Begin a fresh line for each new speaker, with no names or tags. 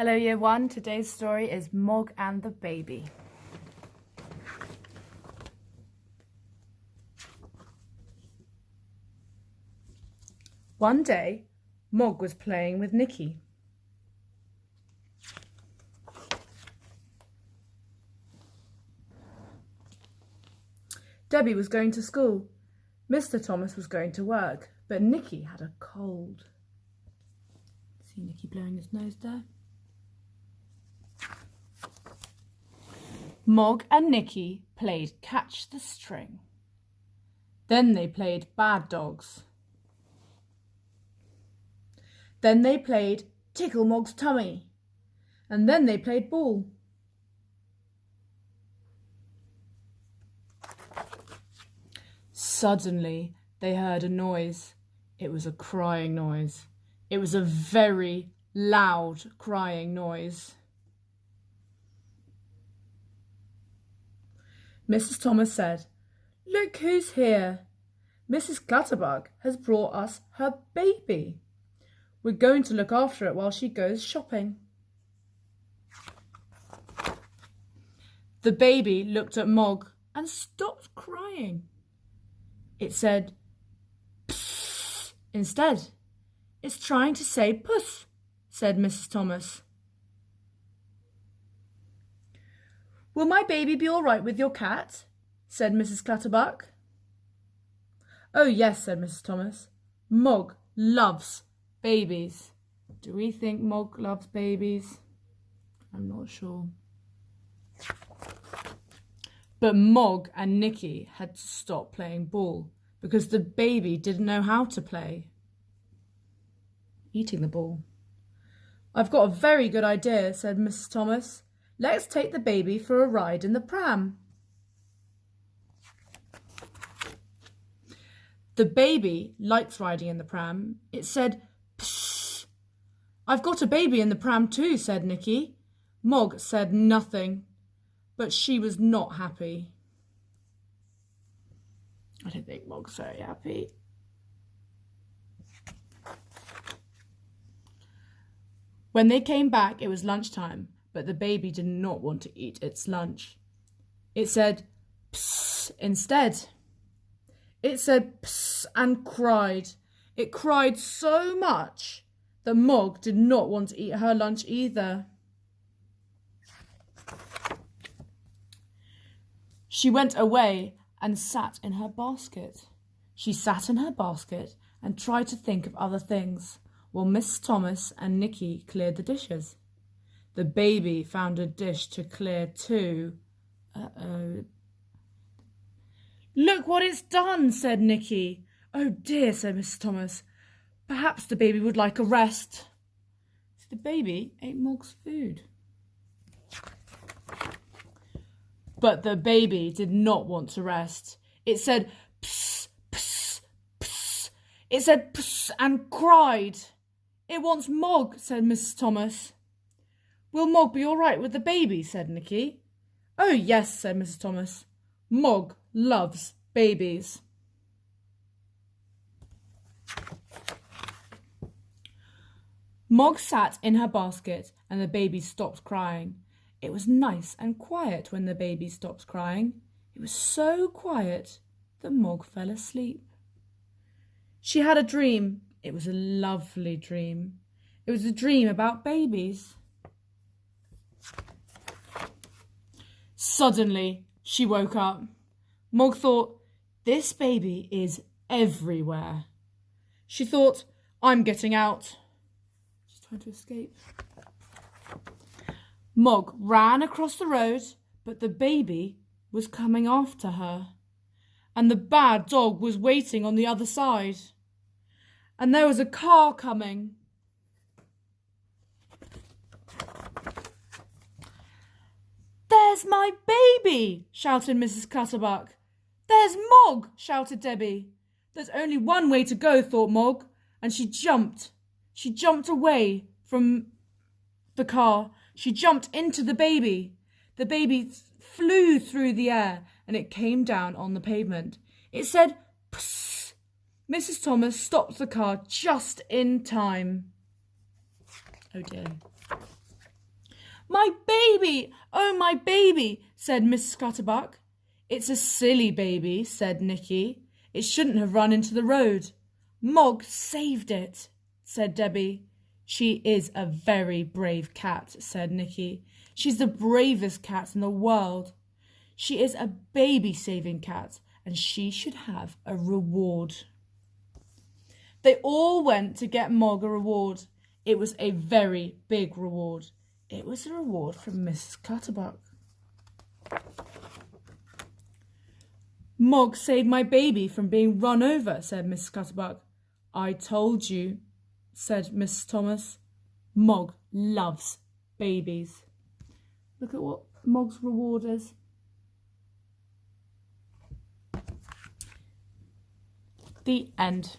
Hello Year 1, today's story is Mog and the Baby. One day, Mog was playing with Nicky. Debbie was going to school. Mr. Thomas was going to work, but Nicky had a cold. See Nicky blowing his nose there? Mog and Nicky played catch the string. Then they played bad dogs. Then they played tickle Mog's tummy. And then they played ball. Suddenly they heard a noise. It was a crying noise. It was a very loud crying noise. Mrs. Thomas said, "Look who's here. Mrs. Clutterbug has brought us her baby. We're going to look after it while she goes shopping." The baby looked at Mog and stopped crying. It said, "Psst," instead. "It's trying to say puss," said Mrs. Thomas. "Will my baby be all right with your cat?" said Mrs. Clutterbuck. "Oh yes," said Mrs. Thomas. "Mog loves babies." Do we think Mog loves babies? I'm not sure. But Mog and Nicky had to stop playing ball because the baby didn't know how to play. Eating the ball. "I've got a very good idea," said Mrs. Thomas. "Let's take the baby for a ride in the pram." The baby liked riding in the pram. It said, "Psst." "I've got a baby in the pram too," said Nicky. Mog said nothing, but she was not happy. I don't think Mog's very happy. When they came back, it was lunchtime, but the baby did not want to eat its lunch. It said, "Psst," instead. It said "psst" and cried. It cried so much that Mog did not want to eat her lunch either. She went away and sat in her basket. She sat in her basket and tried to think of other things while Miss Thomas and Nicky cleared the dishes. The baby found a dish to clear too. Uh-oh. "Look what it's done," said Nicky. "Oh dear," said Mrs. Thomas. "Perhaps the baby would like a rest." So the baby ate Mog's food. But the baby did not want to rest. It said "psst, psst, psst." It said "psst" and cried. "It wants Mog," said Mrs. Thomas. "Will Mog be all right with the baby?" said Nicky. "Oh yes," said Mrs. Thomas. "Mog loves babies." Mog sat in her basket and the baby stopped crying. It was nice and quiet when the baby stopped crying. It was so quiet that Mog fell asleep. She had a dream. It was a lovely dream. It was a dream about babies. Suddenly, she woke up. Mog thought, "This baby is everywhere." She thought, "I'm getting out." She's trying to escape. Mog ran across the road, but the baby was coming after her. And the bad dog was waiting on the other side. And there was a car coming. "There's my baby!" shouted Mrs. Clutterbuck. "There's Mog!" shouted Debbie. "There's only one way to go," thought Mog, and she jumped. She jumped away from the car. She jumped into the baby. The baby flew through the air and it came down on the pavement. It said, "Psst." Mrs. Thomas stopped the car just in time. Oh dear. My baby! Oh, my baby! Said Mrs. Clutterbuck. It's a silly baby, said Nicky. It shouldn't have run into the road. Mog saved it, said Debbie. She is a very brave cat, said Nicky. She's the bravest cat in the world. She is a baby-saving cat, and she should have a reward. They all went to get Mog a reward. It was a very big reward. It was a reward from Mrs. Clutterbuck. Mog saved my baby from being run over, said Mrs. Clutterbuck. I told you, said Mrs. Thomas. Mog loves babies. Look at what Mog's reward is. The end.